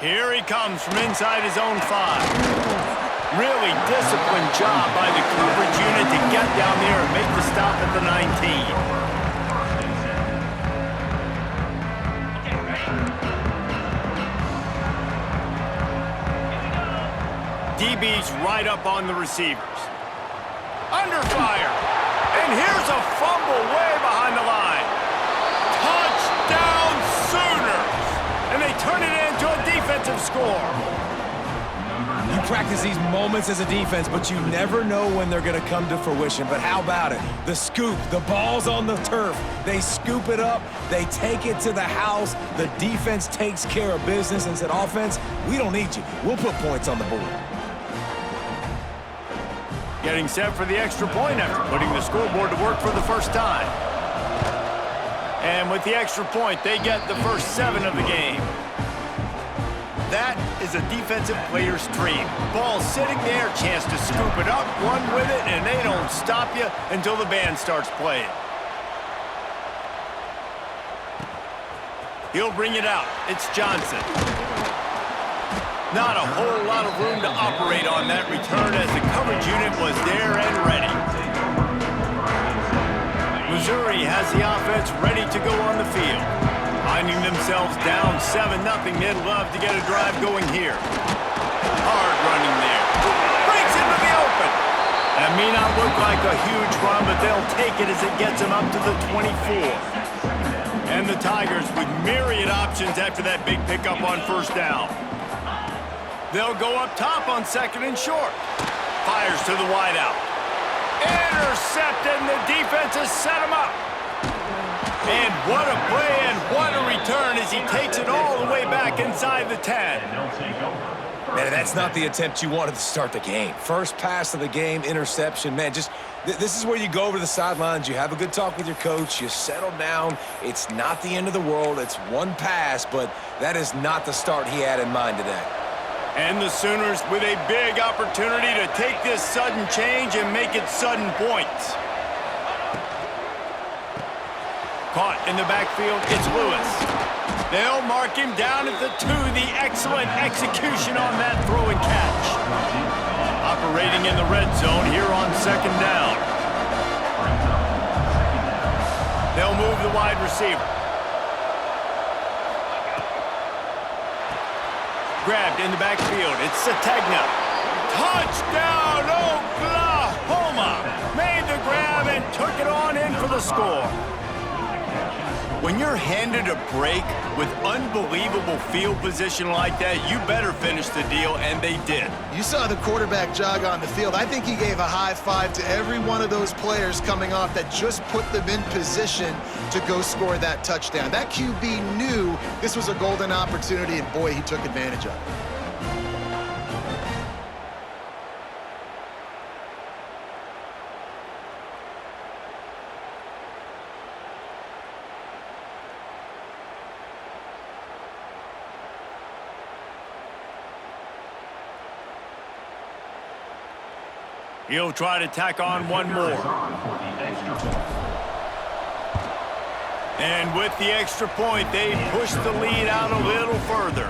Here he comes from inside his own 5. Really disciplined job by the coverage unit to get down there and make the stop at the 19. DB's right up on the receivers. Under fire. And here's a fumble way behind the line. Touchdown Sooners! And they turn it into a defensive score. You practice these moments as a defense, but you never know when they're going to come to fruition. But how about it? The scoop, the ball's on the turf. They scoop it up. They take it to the house. The defense takes care of business and said, offense, we don't need you. We'll put points on the board. Getting set for the extra point after putting the scoreboard to work for the first time. And with the extra point, they get the first 7 of the game. That is a defensive player's dream. Ball sitting there, chance to scoop it up, run with it, and they don't stop you until the band starts playing. He'll bring it out. It's Johnson. Not a whole lot of room to operate on that return as the coverage unit was there and ready. Missouri has the offense ready to go on the field. Finding themselves down 7-0, they'd love to get a drive going here. Hard running there. Breaks into the open. That may not look like a huge run, but they'll take it as it gets them up to the 24. And the Tigers with myriad options after that big pickup on first down. They'll go up top on 2nd and short. Fires to the wideout. Intercepted, and the defense has set him up. And what a play and what a return as he takes it all the way back inside the 10. Man, that's not the attempt you wanted to start the game. First pass of the game, interception. Man, just this is where you go over the sidelines. You have a good talk with your coach. You settle down. It's not the end of the world. It's one pass, but that is not the start he had in mind today. And the Sooners with a big opportunity to take this sudden change and make it sudden points. Caught in the backfield, it's Lewis. They'll mark him down at the 2. The excellent execution on that throw and catch. Operating in the red zone here on 2nd down. They'll move the wide receiver. Grabbed in the backfield. It's Sategna. Touchdown, Oklahoma! Made the grab and took it on in for the score. When you're handed a break with unbelievable field position like that, you better finish the deal, and they did. You saw the quarterback jog on the field. I think he gave a high five to every one of those players coming off that just put them in position to go score that touchdown. That QB knew this was a golden opportunity, and boy, he took advantage of it. He'll try to tack on one more. And with the extra point, they push the lead out a little further.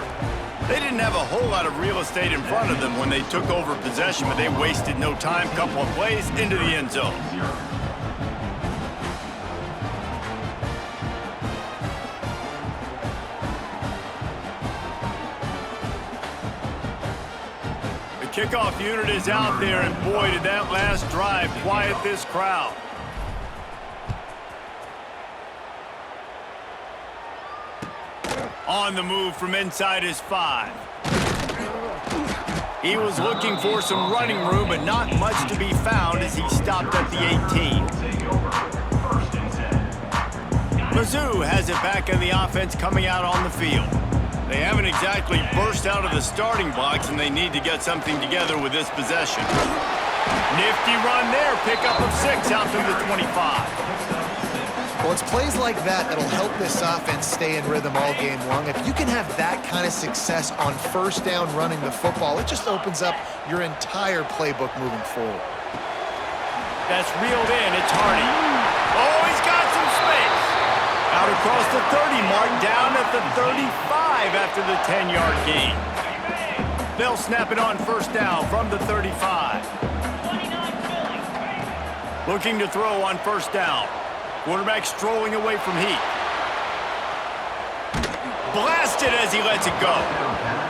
They didn't have a whole lot of real estate in front of them when they took over possession, but they wasted no time. Couple of plays into the end zone. Kickoff unit is out there, and boy, did that last drive quiet this crowd. On the move from inside his 5. He was looking for some running room, but not much to be found as he stopped at the 18. Mizzou has it back in the offense coming out on the field. They haven't exactly burst out of the starting blocks, and they need to get something together with this possession. Nifty run there, pickup of 6 out through the 25. Well, it's plays like that that'll help this offense stay in rhythm all game long. If you can have that kind of success on first down running the football, it just opens up your entire playbook moving forward. That's reeled in. It's Hardy. Oh, he's got some space. Out of across the 30 mark, down at the 35 after the 10-yard gain. They'll snap it on first down from the 35. Looking to throw on first down. Quarterback strolling away from Heath. Blasted as he lets it go.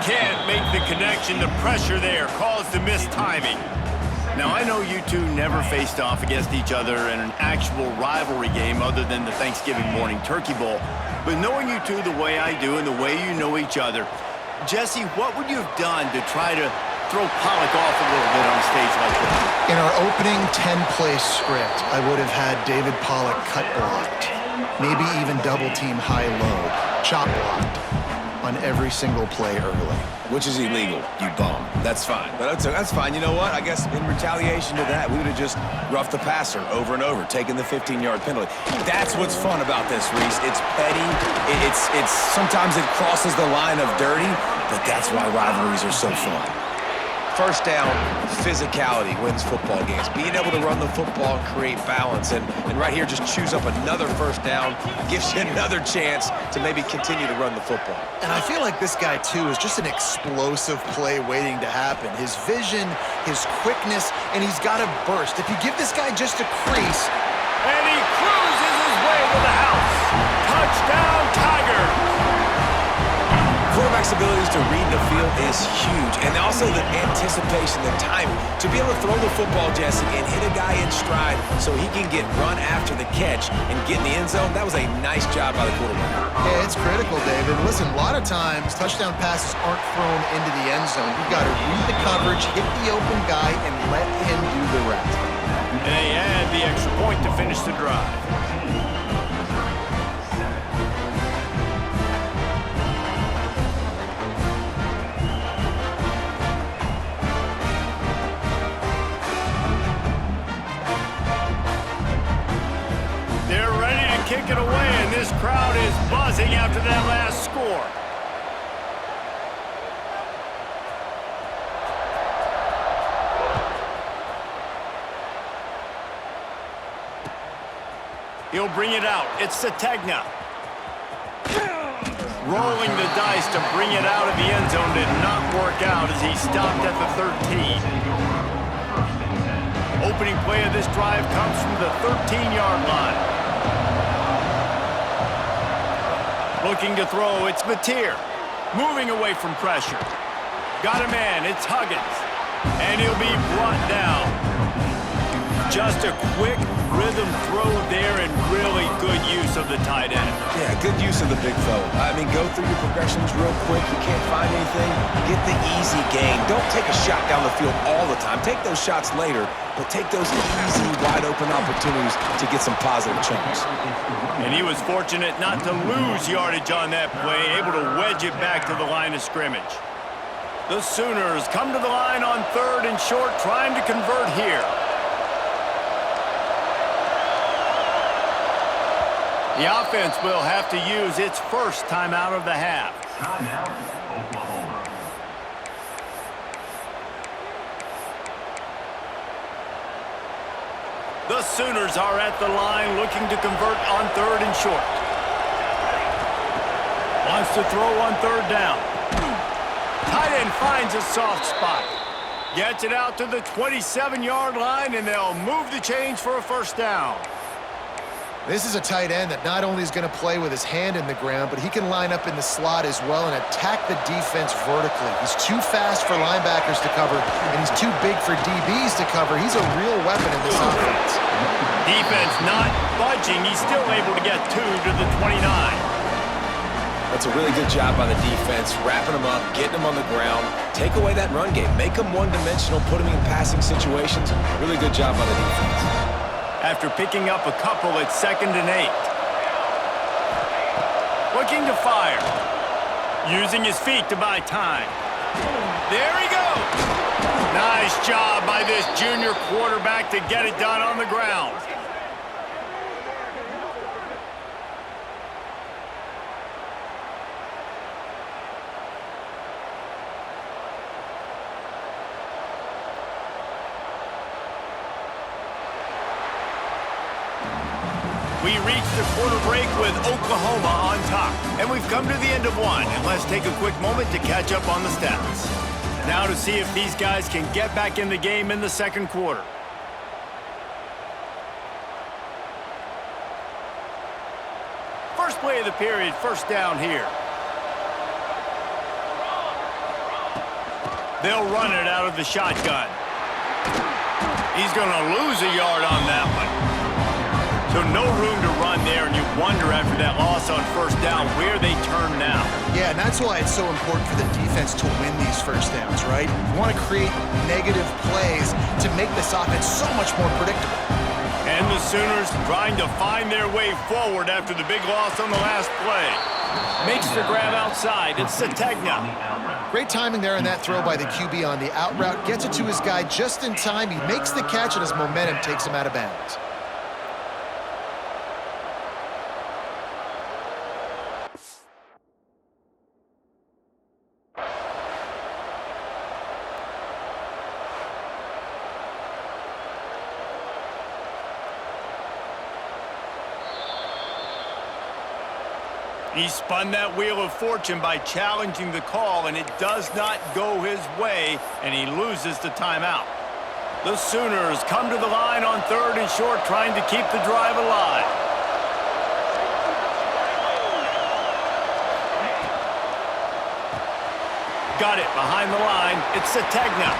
Can't make the connection. The pressure there caused the missed timing. Now, I know you two never faced off against each other in an actual rivalry game other than the Thanksgiving morning Turkey Bowl. But knowing you two the way I do and the way you know each other, Jesse, what would you have done to try to throw Pollock off a little bit on a stage like this? In our opening 10-play script, I would have had David Pollock cut blocked, maybe even double-team high-low, chop blocked on every single play early. Which is illegal, you bum. That's fine. But that's fine. You know what? I guess in retaliation to that, we would have just roughed the passer over and over, taking the 15-yard penalty. That's what's fun about this, Reese. It's petty. It's sometimes it crosses the line of dirty, but that's why rivalries are so fun. First down, physicality wins football games. Being able to run the football and create balance. And right here, just choose up another first down, gives you another chance to maybe continue to run the football. And I feel like this guy, too, is just an explosive play waiting to happen. His vision, his quickness, and he's got a burst. If you give this guy just a crease... And he cruises his way to the house. Touchdown, Tigers! Quarterback's abilities to read the field is huge, and also the anticipation, the timing. To be able to throw the football, Jesse, and hit a guy in stride so he can get run after the catch and get in the end zone, that was a nice job by the quarterback. Yeah, it's critical, David. Listen, a lot of times, touchdown passes aren't thrown into the end zone. You've got to read the coverage, hit the open guy, and let him do the rest. And they add the extra point to finish the drive. Kick it away, and this crowd is buzzing after that last score. He'll bring it out. It's Sategna. Rolling the dice to bring it out of the end zone did not work out as he stopped at the 13. Opening play of this drive comes from the 13-yard line. Looking to throw, it's Mateer. Moving away from pressure. Got a man, it's Huggins. And he'll be brought down. Just a quick rhythm throw there and really good use of the tight end. Yeah, good use of the big fella. I mean, go through your progressions real quick. You can't find anything. Get the easy gain. Don't take a shot down the field all the time. Take those shots later, but take those easy, wide-open opportunities to get some positive chunks. And he was fortunate not to lose yardage on that play, able to wedge it back to the line of scrimmage. The Sooners come to the line on 3rd and short, trying to convert here. The offense will have to use its first timeout of the half. Timeout, Oklahoma. The Sooners are at the line looking to convert on 3rd and short. Wants to throw on 3rd down. Tight end finds a soft spot. Gets it out to the 27-yard line, and they'll move the chains for a first down. This is a tight end that not only is going to play with his hand in the ground, but he can line up in the slot as well and attack the defense vertically. He's too fast for linebackers to cover, and he's too big for DBs to cover. He's a real weapon in this offense. Defense not budging. He's still able to get 2 to the 29. That's a really good job by the defense, wrapping them up, getting them on the ground, take away that run game, make them one-dimensional, put them in passing situations. Really good job by the defense. After picking up a couple at 2nd and 8. Looking to fire. Using his feet to buy time. There he goes. Nice job by this junior quarterback to get it done on the ground. We reached the quarter break with Oklahoma on top, and we've come to the end of one. And let's take a quick moment to catch up on the stats. Now to see if these guys can get back in the game in the second quarter. First play of the period, first down here. They'll run it out of the shotgun. He's going to lose a yard on that one. So no room to run there, and you wonder after that loss on first down where they turn now. Yeah, and that's why it's so important for the defense to win these first downs, right? You want to create negative plays to make this offense so much more predictable. And the Sooners trying to find their way forward after the big loss on the last play. Makes the grab outside. It's Sategna. Great timing there on that throw by the QB on the out route. Gets it to his guy just in time. He makes the catch, and his momentum takes him out of bounds. He spun that wheel of fortune by challenging the call, and it does not go his way, and he loses the timeout. The Sooners come to the line on 3rd and short, trying to keep the drive alive. Got it behind the line. It's Sategna.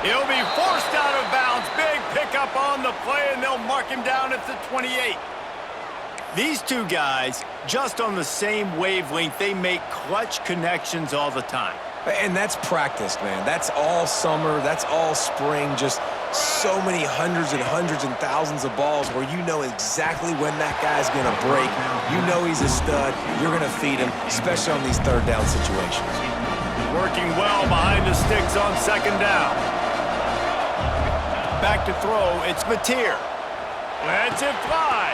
He'll be forced out of bounds. Big pickup on the play, and they'll mark him down at the 28. These two guys, just on the same wavelength, they make clutch connections all the time. And that's practice, man. That's all summer. That's all spring. Just so many hundreds and thousands of balls where you know exactly when that guy's going to break. You know he's a stud. You're going to feed him, especially on these third down situations. Working well behind the sticks on second down. Back to throw. It's Mateer. Lets it fly.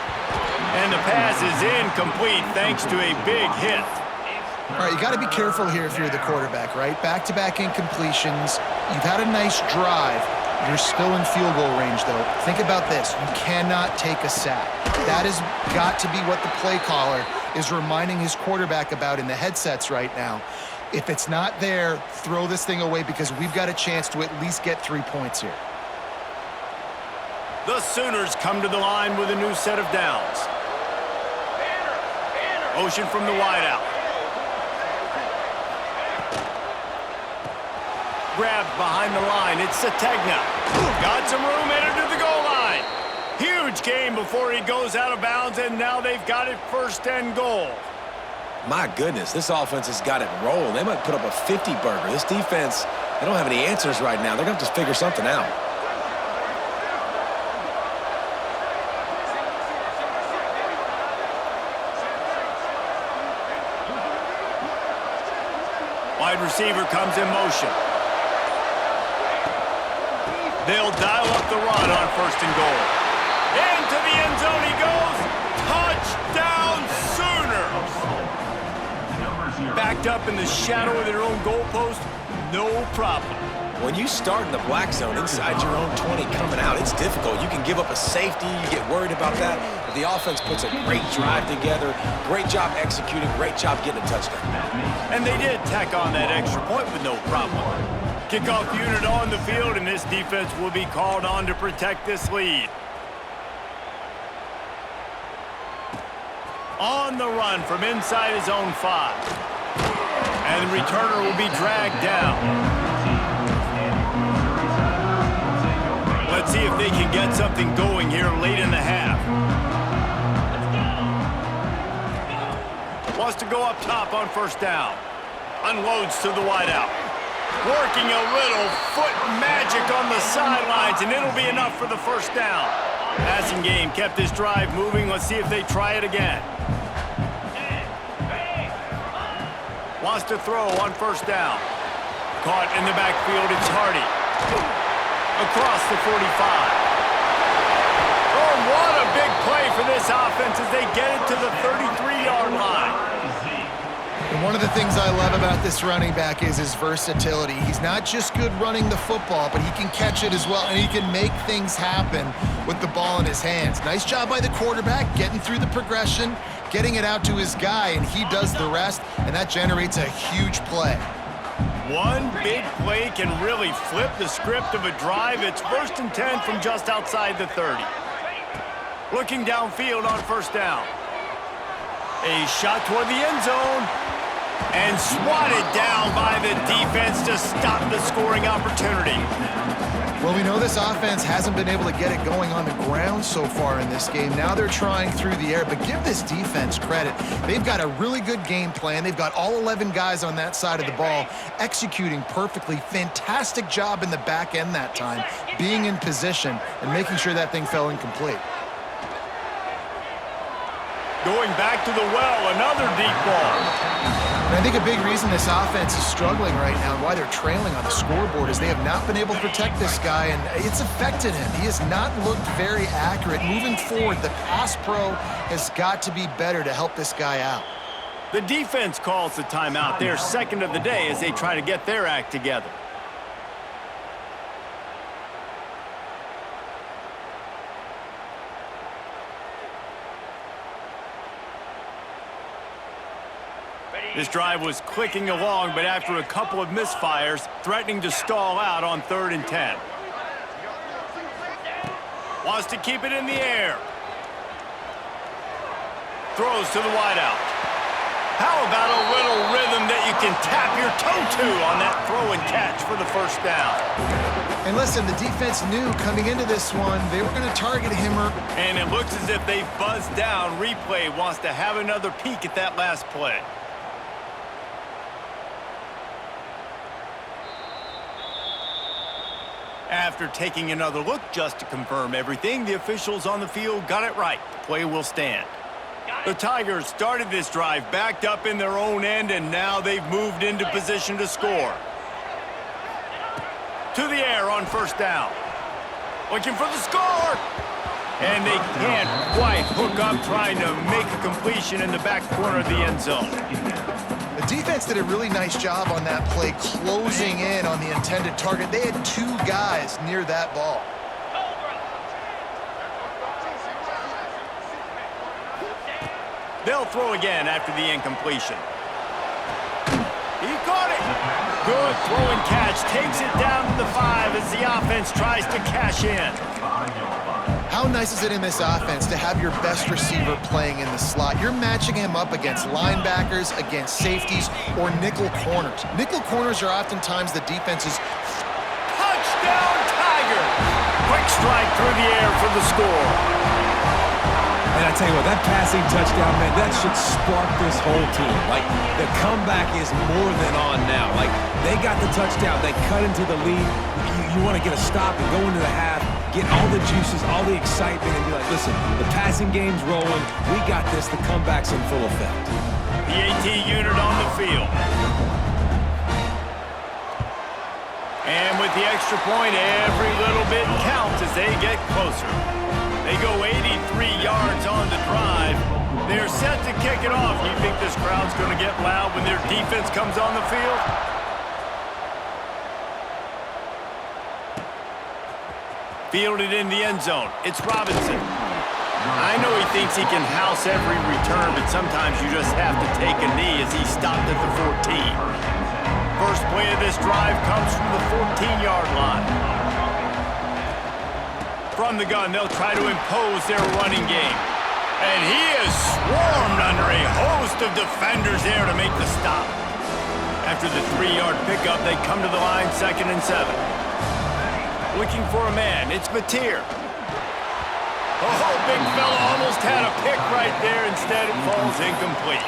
And the pass is incomplete thanks to a big hit. All right, you got to be careful here if you're the quarterback, right? Back-to-back incompletions. You've had a nice drive. You're still in field goal range, though. Think about this. You cannot take a sack. That has got to be what the play caller is reminding his quarterback about in the headsets right now. If it's not there, throw this thing away because we've got a chance to at least get 3 points here. The Sooners come to the line with a new set of downs. Motion from the wideout. Grabbed behind the line. It's Sategna. Got some room, entered to the goal line. Huge gain before he goes out of bounds, and now they've got it 1st and goal. My goodness, this offense has got it rolling. They might put up a 50-burger. This defense, they don't have any answers right now. They're going to have to figure something out. Wide receiver comes in motion. They'll dial up the run on 1st and goal. Into the end zone he goes. Touchdown Sooners. Backed up in the shadow of their own goalpost, no problem. When you start in the black zone inside your own 20 coming out, it's difficult. You can give up a safety. You get worried about that. But the offense puts a great drive together. Great job executing. Great job getting a touchdown. And they did tack on that extra point with no problem. Kickoff unit on the field, and this defense will be called on to protect this lead. On the run from inside his own 5. And the returner will be dragged down. Let's see if they can get something going here late in the half. Wants to go up top on 1st down. Unloads to the wideout. Working a little foot magic on the sidelines, and it'll be enough for the 1st down. Passing game kept this drive moving. Let's see if they try it again. Wants to throw on 1st down. Caught in the backfield, it's Hardy. Across the 45. Oh, what a big play for this offense as they get it to the 33-yard line. And One of the things I love about this running back is his versatility. He's not just good running the football, but he can catch it as well, and he can make things happen with the ball in his hands. Nice job by the quarterback, getting through the progression, getting it out to his guy, and he does the rest, and that generates a huge play. One big play can really flip the script of a drive. It's 1st and 10 from just outside the 30. Looking downfield on 1st down. A shot toward the end zone. And swatted down by the defense to stop the scoring opportunity. Well, we know this offense hasn't been able to get it going on the ground so far in this game. Now they're trying through the air, but give this defense credit. They've got a really good game plan. They've got all 11 guys on that side of the ball executing perfectly. Fantastic job in the back end that time, being in position and making sure that thing fell incomplete. Going back to the well, another deep ball. And I think a big reason this offense is struggling right now and why they're trailing on the scoreboard is they have not been able to protect this guy, and it's affected him. He has not looked very accurate. Moving forward, the pass pro has got to be better to help this guy out. The defense calls the timeout, their second of the day, as they try to get their act together. This drive was clicking along, but after a couple of misfires, threatening to stall out on 3rd and 10. Wants to keep it in the air. Throws to the wideout. How about a little rhythm that you can tap your toe to on that throw and catch for the 1st down? And listen, the defense knew coming into this one, they were going to target him. And it looks as if they've buzzed down. Replay wants to have another peek at that last play. After taking another look just to confirm everything, the officials on the field got it right. The play will stand. The Tigers started this drive backed up in their own end, and now they've moved into position to score. To the air on 1st down. Looking for the score! And they can't quite hook up, trying to make a completion in the back corner of the end zone. The defense did a really nice job on that play, closing in on the intended target. They had 2 guys near that ball. They'll throw again after the incompletion. He caught it. Good throw and catch. Takes it down to the 5 as the offense tries to cash in. How nice is it in this offense to have your best receiver playing in the slot? You're matching him up against linebackers, against safeties, or nickel corners. Nickel corners are oftentimes the defense's touchdown Tigers! Quick strike through the air for the score. And I tell you what, that passing touchdown, man, that should spark this whole team. Like, the comeback is more than on now. Like, they got the touchdown. They cut into the lead. You want to get a stop and go into the half, get all the juices, all the excitement, and be like, listen, the passing game's rolling. We got this. The comeback's in full effect. The AT unit on the field. And with the extra point, every little bit counts as they get closer. They go 83 yards on the drive. They're set to kick it off. You think this crowd's going to get loud when their defense comes on the field? Fielded in the end zone. It's Robinson. I know he thinks he can house every return, but sometimes you just have to take a knee as he stopped at the 14. First play of this drive comes from the 14-yard line. From the gun, they'll try to impose their running game. And he is swarmed under a host of defenders there to make the stop. After the 3-yard pickup, they come to the line 2nd and 7. Looking for a man, it's Mateer. Oh, big fella almost had a pick right there. Instead, it falls incomplete.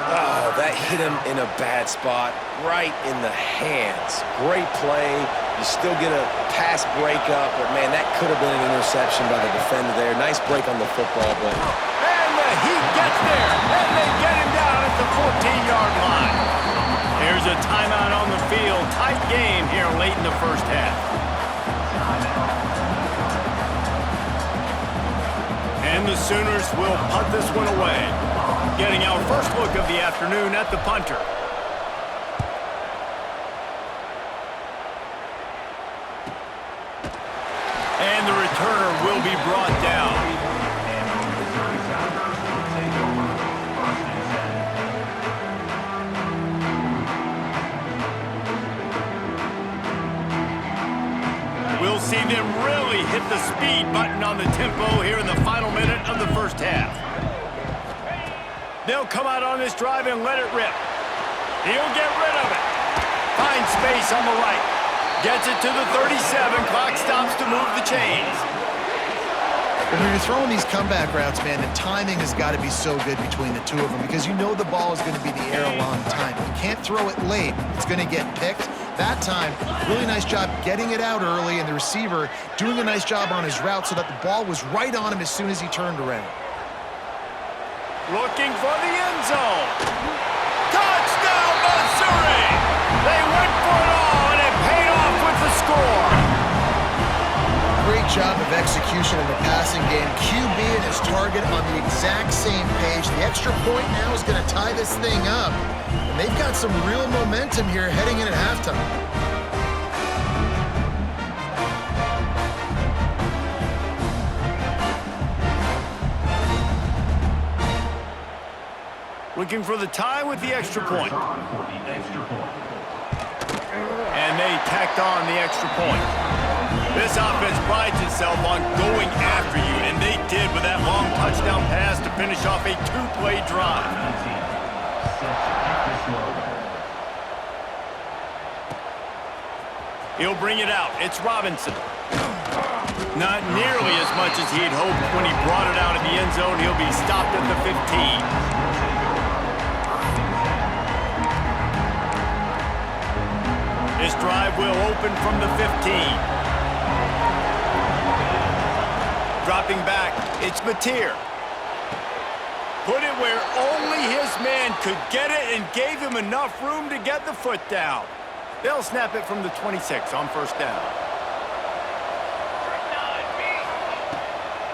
Oh, that hit him in a bad spot, right in the hands. Great play. You still get a pass breakup, but man, that could have been an interception by the defender there. Nice break on the football, but... And the Heat gets there, and they get him down at the 14-yard line. There's a timeout on the field. Tight game here late in the 1st half. And the Sooners will punt this one away. Getting our first look of the afternoon at the punter. And the returner will be brought down. We'll see them really hit the speed button on the tempo here in the final minute of the first half. They'll come out on this drive and let it rip. He'll get rid of it. Finds space on the right. Gets it to the 37. Clock stops to move the chains. When you're throwing these comeback routes, man, the timing has got to be so good between the two of them because you know the ball is going to be in the air a long time. You can't throw it late. It's going to get picked. That time, really nice job getting it out early, and the receiver doing a nice job on his route so that the ball was right on him as soon as he turned around. Looking for the end zone. Touchdown, Missouri! They went for it all, and it paid off with the score. Great job of execution in the passing game. QB and his target on the exact same page. The extra point now is going to tie this thing up. And they've got some real momentum here heading in at halftime. Looking for the tie with the extra point. And they tacked on the extra point. This offense prides itself on going after you, and they did with that long touchdown pass to finish off a two-play drive. He'll bring it out. It's Robinson. Not nearly as much as he had hoped when he brought it out in the end zone. He'll be stopped at the 15. This drive will open from the 15. Dropping back, it's Mateer. Put it where only his man could get it and gave him enough room to get the foot down. They'll snap it from the 26 on first down.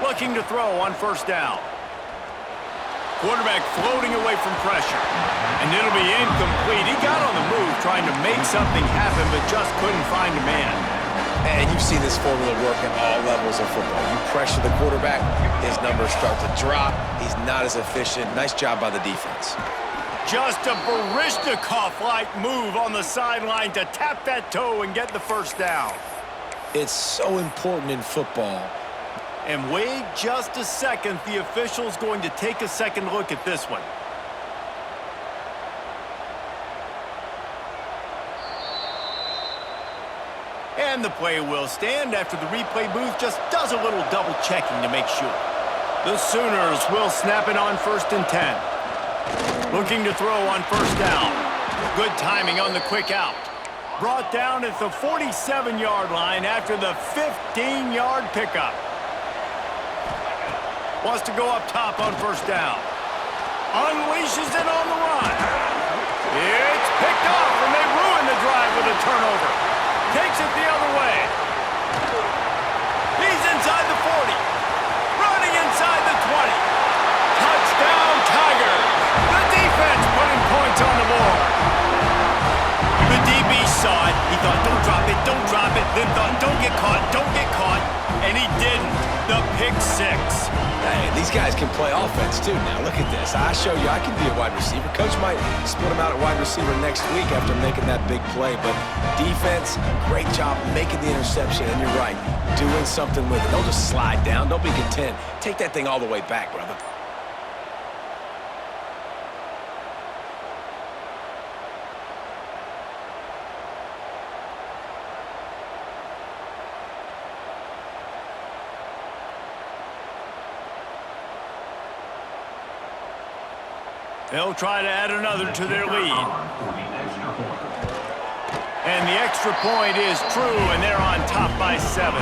Looking to throw on first down. Quarterback floating away from pressure. And it'll be incomplete. He got on the move trying to make something happen, but just couldn't find a man. And you've seen this formula work at all levels of football. You pressure the quarterback, his numbers start to drop. He's not as efficient. Nice job by the defense. Just a Baryshnikov-like move on the sideline to tap that toe and get the first down. It's so important in football. And wait just a second. The official's going to take a second look at this one. And the play will stand after the replay booth just does a little double checking to make sure. The Sooners will snap it on first and 10. Looking to throw on first down. Good timing on the quick out. Brought down at the 47-yard line after the 15-yard pickup. Wants to go up top on first down. Unleashes it on the run. It's picked off, and they ruin the drive with a turnover. Takes it the other way. He's inside the 40. Running inside the 20. Touchdown, Tigers. The defense putting points on the board. The DB saw it. He thought, don't drop it. Then thought, don't get caught. And he didn't. The pick six. Hey, these guys can play offense too now. Look at this. I show you I can be a wide receiver. Coach might split him out at wide receiver next week after making that big play. But defense, great job making the interception. And you're right, doing something with it. Don't just slide down. Don't be content. Take that thing all the way back, brother. They'll try to add another to their lead. And the extra point is true, and they're on top by 7.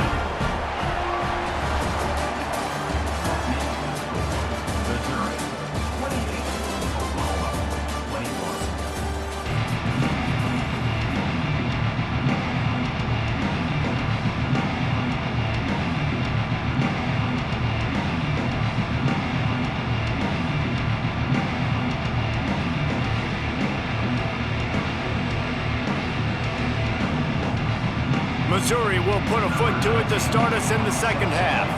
Missouri will put a foot to it to start us in the second half.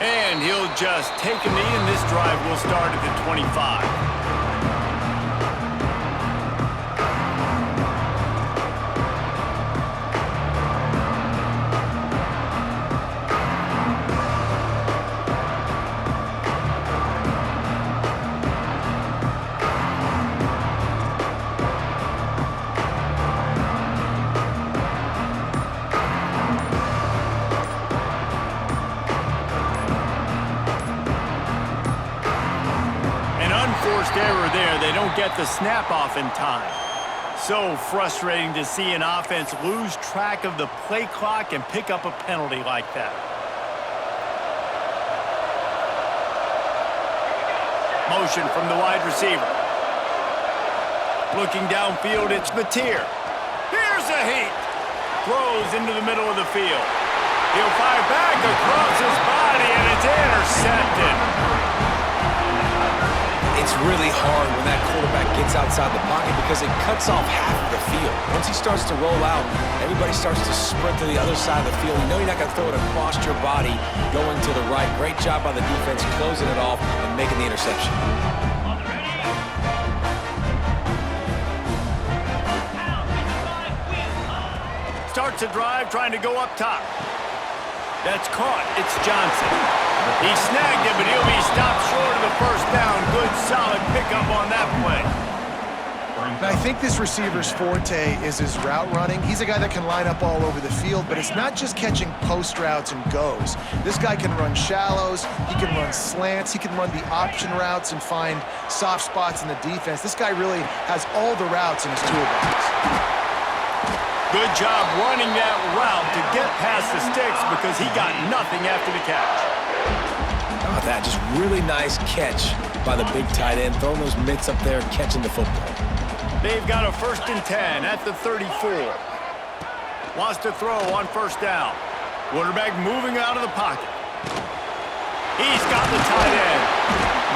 And he'll just take a knee, and this drive will start at the 25. Forced error there. They don't get the snap off in time. So frustrating to see an offense lose track of the play clock and pick up a penalty like that. Motion from the wide receiver. Looking downfield, it's Mateer. Here's a heat. Throws into the middle of the field. He'll fire back across his body, and it's intercepted. It's really hard when that quarterback gets outside the pocket because it cuts off half of the field. Once he starts to roll out, everybody starts to sprint to the other side of the field. You know you're not going to throw it across your body going to the right. Great job by the defense closing it off and making the interception. Starts a drive trying to go up top. That's caught. It's Johnson. He snagged it, but he'll be stopped short of the first down. Good, solid pickup on that play. And I think this receiver's forte is his route running. He's a guy that can line up all over the field, but it's not just catching post routes and goes. This guy can run shallows. He can run slants. He can run the option routes and find soft spots in the defense. This guy really has all the routes in his toolbox. Good job running that route to get past the sticks because he got nothing after the catch. How about that? Just really nice catch by the big tight end, throwing those mitts up there, catching the football. They've got a 1st and 10 at the 34. Wants to throw on first down. Quarterback moving out of the pocket. He's got the tight end.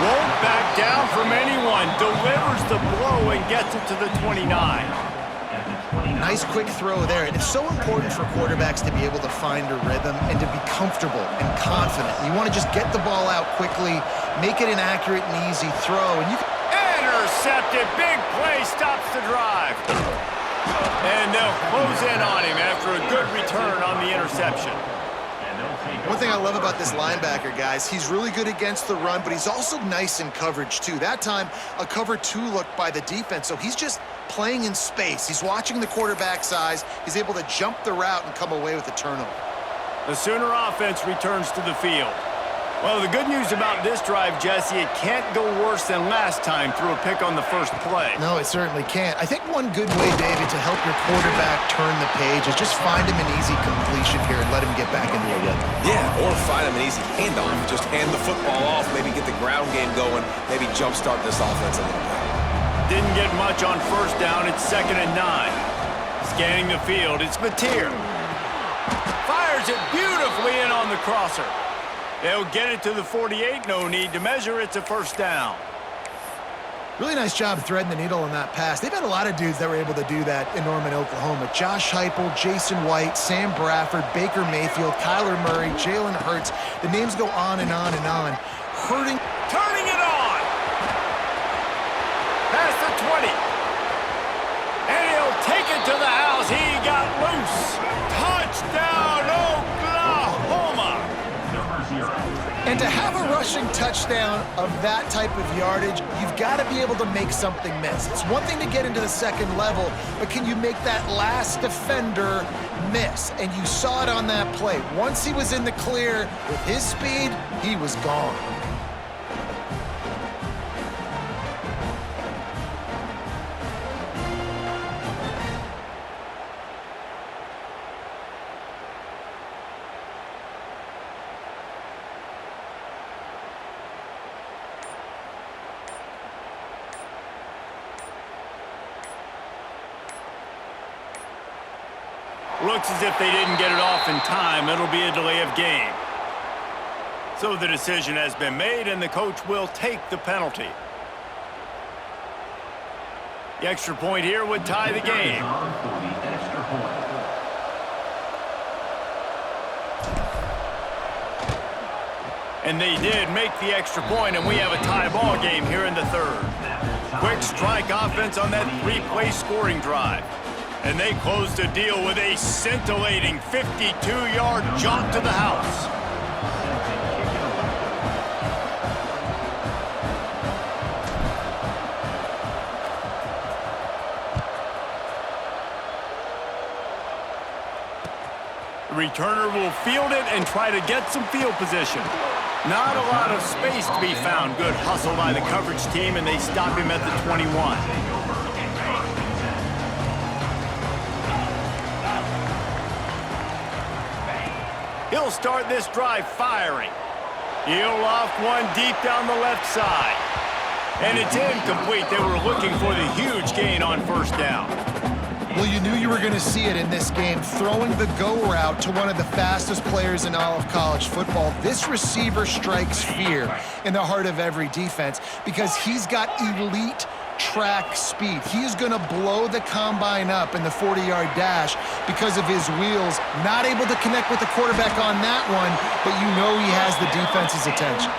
Won't back down from anyone. Delivers the blow and gets it to the 29. Nice quick throw there. And it's so important for quarterbacks to be able to find a rhythm and to be comfortable and confident. You want to just get the ball out quickly, make it an accurate and easy throw. And you intercepted. Big play stops the drive. And they'll close in on him after a good return on the interception. One thing I love about this linebacker, guys, he's really good against the run, but he's also nice in coverage, too. That time, a cover 2 look by the defense, so he's just playing in space. He's watching the quarterback's eyes. He's able to jump the route and come away with a turnover. The Sooner offense returns to the field. Well, the good news about this drive, Jesse, it can't go worse than last time through a pick on the first play. No, it certainly can't. I think one good way, David, to help your quarterback turn the page is just find him an easy completion here and let him get back into a rhythm. Yeah, or find him an easy handoff. Just hand the football off, maybe get the ground game going, maybe jumpstart this offense a little bit. Didn't get much on first down. It's 2nd and 9. Scanning the field, it's Mateer. Fires it beautifully in on the crosser. They'll get it to the 48. No need to measure. It's a first down. Really nice job threading the needle on that pass. They've had a lot of dudes that were able to do that in Norman, Oklahoma. Josh Heupel, Jason White, Sam Bradford, Baker Mayfield, Kyler Murray, Jalen Hurts. The names go on and on and on. Turning it on. Past the 20. And he'll take it to the house. He got loose. Touchdown, Oklahoma. And to have a rushing touchdown of that type of yardage, you've got to be able to make something miss. It's one thing to get into the second level, but can you make that last defender miss? And you saw it on that play. Once he was in the clear with his speed, he was gone. Looks as if they didn't get it off in time. It'll be a delay of game. So the decision has been made, and the coach will take the penalty. The extra point here would tie the game. For the extra point. And they did make the extra point, and we have a tie ball game here in the third. Quick strike offense on that three-play scoring drive. And they closed the deal with a scintillating 52-yard jaunt to the house. The returner will field it and try to get some field position. Not a lot of space to be found. Good hustle by the coverage team, and they stop him at the 21. He'll start this drive firing. He'll loft one deep down the left side. And it's incomplete. They were looking for the huge gain on first down. Well, you knew you were going to see it in this game, throwing the go route to one of the fastest players in all of college football. This receiver strikes fear in the heart of every defense because he's got elite track speed. He is going to blow the combine up in the 40-yard dash because of his wheels. Not able to connect with the quarterback on that one, but you know he has the defense's attention.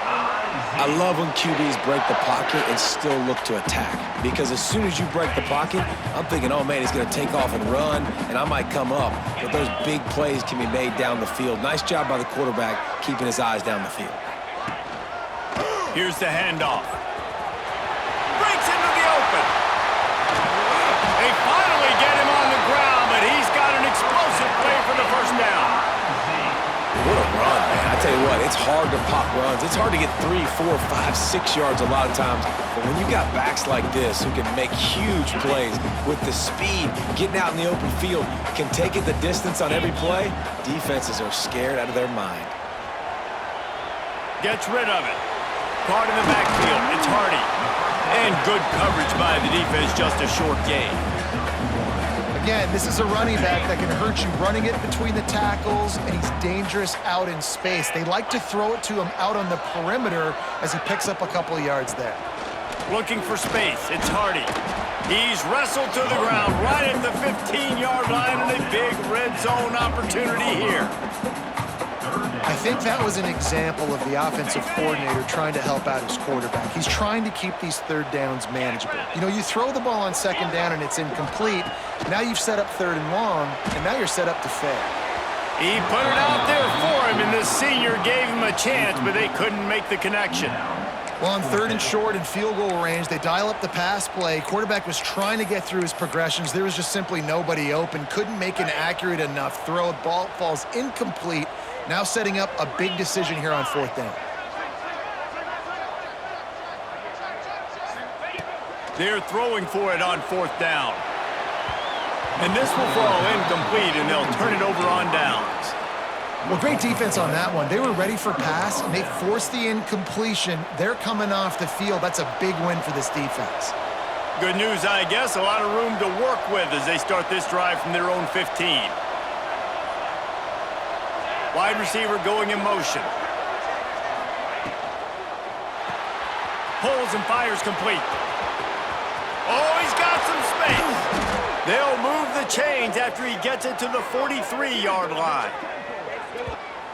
I love when QBs break the pocket and still look to attack. Because as soon as you break the pocket, I'm thinking, oh man, he's going to take off and run, and I might come up. But those big plays can be made down the field. Nice job by the quarterback keeping his eyes down the field. Here's the handoff. Breaks into the open. They finally get him on the ground, but he's got an explosive play for the first down. What a run, man. I tell you what, it's hard to pop runs. It's hard to get 3, 4, 5, 6 yards a lot of times. But when you got backs like this who can make huge plays with the speed, getting out in the open field, can take it the distance on every play, defenses are scared out of their mind. Gets rid of it. Caught in the backfield. It's Hardy. And good coverage by the defense, just a short gain. Again, this is a running back that can hurt you running it between the tackles, and he's dangerous out in space. They like to throw it to him out on the perimeter as he picks up a couple of yards there. Looking for space. It's Hardy. He's wrestled to the ground right at the 15-yard line, and a big red zone opportunity here. I think that was an example of the offensive coordinator trying to help out his quarterback. He's trying to keep these third downs manageable. You know, you throw the ball on second down and it's incomplete. Now you've set up third and long, and now you're set up to fail. He put it out there for him, and the senior gave him a chance, but they couldn't make the connection. Well, on third and short and field goal range, they dial up the pass play. Quarterback was trying to get through his progressions. There was just simply nobody open. Couldn't make an accurate enough throw. Ball falls incomplete. Now setting up a big decision here on fourth down. They're throwing for it on fourth down. And this will fall incomplete, and they'll turn it over on downs. Well, great defense on that one. They were ready for pass, and they forced the incompletion. They're coming off the field. That's a big win for this defense. Good news, I guess. A lot of room to work with as they start this drive from their own 15. Wide receiver going in motion. Pulls and fires complete. Oh, he's got some space. They'll move the chains after he gets it to the 43-yard line.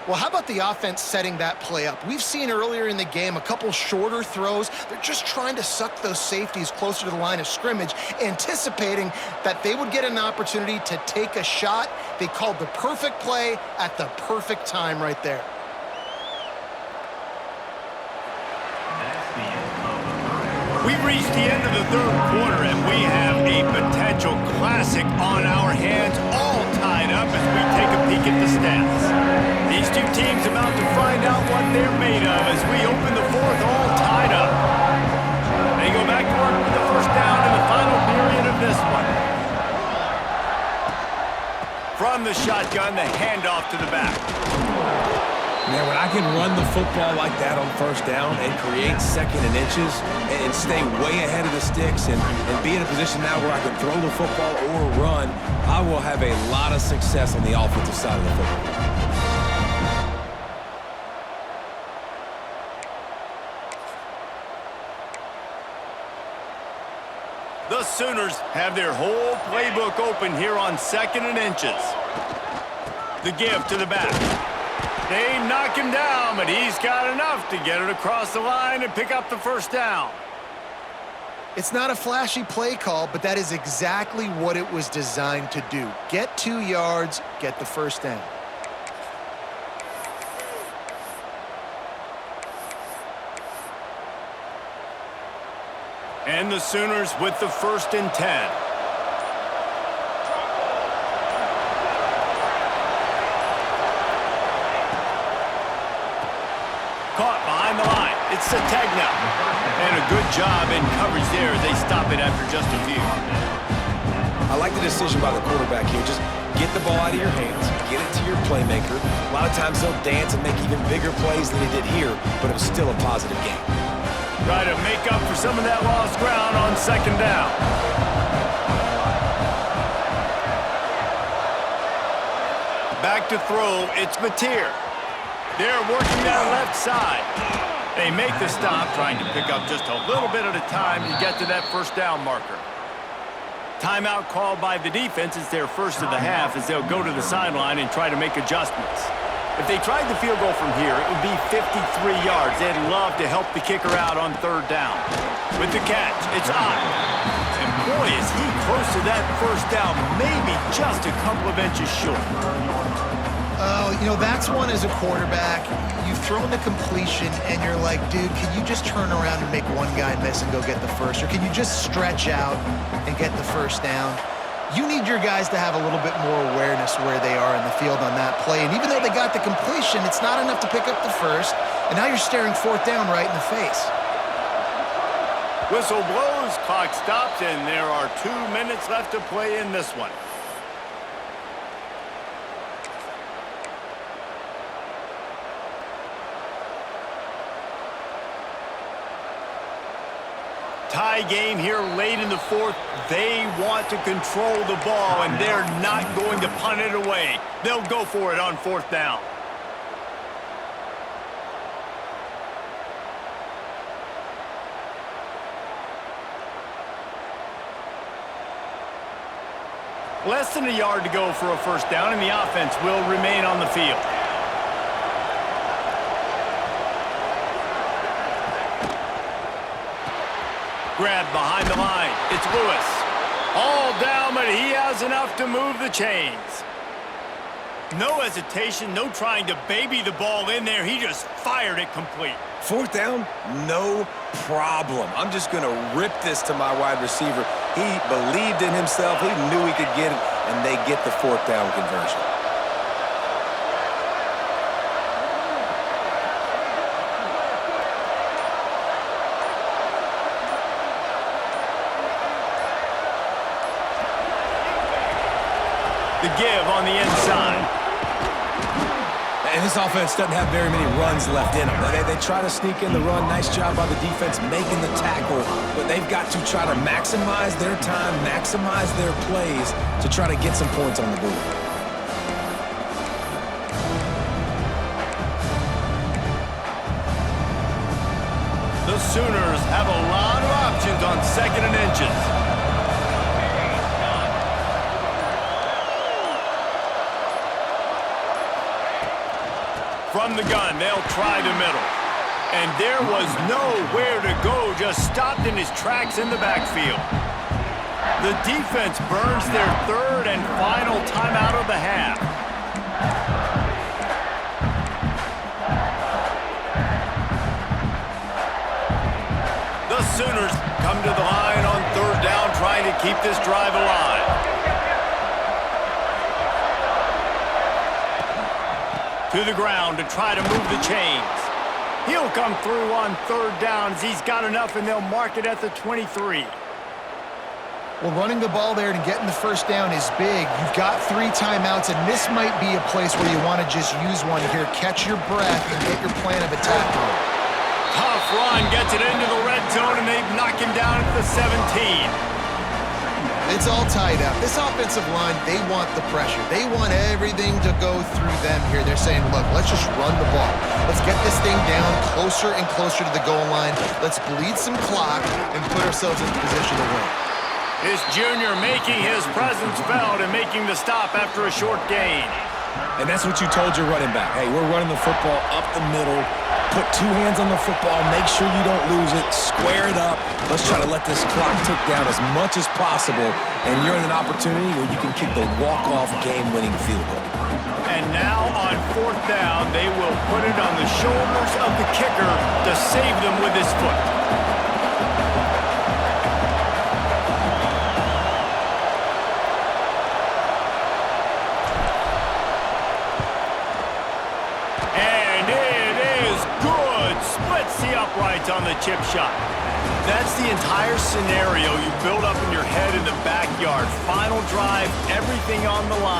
Well, how about the offense setting that play up? We've seen earlier in the game a couple shorter throws. They're just trying to suck those safeties closer to the line of scrimmage, anticipating that they would get an opportunity to take a shot. They called the perfect play at the perfect time right there. We've reached the end of the third quarter, and we have a potential classic on our hands, all tied up as we take a peek at the stats. These two teams about to find out what they're made of as we open the fourth, all tied up. They go back to work with the first down in the final period of this one. From the shotgun, the handoff to the back. Man, when I can run the football like that on first down and create second and inches and stay way ahead of the sticks and be in a position now where I can throw the football or run, I will have a lot of success on the offensive side of the football. The Sooners have their whole playbook open here on 2nd and inches. The give to the back. They knock him down, but he's got enough to get it across the line and pick up the first down. It's not a flashy play call, but that is exactly what it was designed to do. Get 2 yards, get the first down. And the Sooners with the 1st and 10. Caught behind the line. It's Sategna. And a good job in coverage there as they stop it after just a few. I like the decision by the quarterback here. Just get the ball out of your hands, get it to your playmaker. A lot of times they'll dance and make even bigger plays than he did here, but it was still a positive game. Try to make up for some of that lost ground on 2nd down. Back to throw, it's Mateer. They're working that left side. They make the stop, trying to pick up just a little bit at a time to get to that first down marker. Timeout called by the defense. It's their first of the half as they'll go to the sideline and try to make adjustments. If they tried the field goal from here, it would be 53 yards. They'd love to help the kicker out on 3rd down. With the catch, it's Ott. And boy, is he close to that first down, maybe just a couple of inches short. Oh, you know, that's one as a quarterback. You've thrown the completion, and you're like, dude, can you just turn around and make one guy miss and go get the first? Or can you just stretch out and get the first down? You need your guys to have a little bit more awareness where they are in the field on that play. And even though they got the completion, it's not enough to pick up the first. And now you're staring 4th down right in the face. Whistle blows, clock stops, and there are 2 minutes left to play in this one. Tie game here late in the 4th. They want to control the ball, and they're not going to punt it away. They'll go for it on 4th down. Less than a yard to go for a first down, and the offense will remain on the field. Grab behind the line. It's Lewis. All down, but he has enough to move the chains. No hesitation, no trying to baby the ball in there. He just fired it complete. 4th down, no problem. I'm just going to rip this to my wide receiver. He believed in himself. He knew he could get it, and they get the 4th down conversion. The give on the inside. And this offense doesn't have very many runs left in them. They try to sneak in the run. Nice job by the defense making the tackle. But they've got to try to maximize their time, maximize their plays to try to get some points on the board. The Sooners have a lot of options on 2nd and inches. From the gun, they'll try the middle. And there was nowhere to go, just stopped in his tracks in the backfield. The defense burns their 3rd and final timeout of the half. The Sooners come to the line on 3rd down, trying to keep this drive alive. To the ground to try to move the chains. He'll come through on 3rd down as he's got enough, and they'll mark it at the 23. Well, running the ball there and getting the first down is big. You've got 3 timeouts, and this might be a place where you want to just use one here. Catch your breath and get your plan of attack going. Tough run, gets it into the red zone, and they knock him down at the 17. It's all tied up. This offensive line, they want the pressure. They want everything to go through them here. They're saying, look, let's just run the ball. Let's get this thing down closer and closer to the goal line. Let's bleed some clock and put ourselves in position to win. This junior making his presence felt and making the stop after a short gain. And that's what you told your running back. Hey, we're running the football up the middle. Put two hands on the football. Make sure you don't lose it. Square it up. Let's try to let this clock tick down as much as possible. And you're in an opportunity where you can kick the walk-off game-winning field goal. And now on fourth down, they will put it on the shoulders of the kicker to save them with his foot. Uprights on the chip shot. That's the entire scenario you build up in your head in the backyard. Final drive, everything on the line.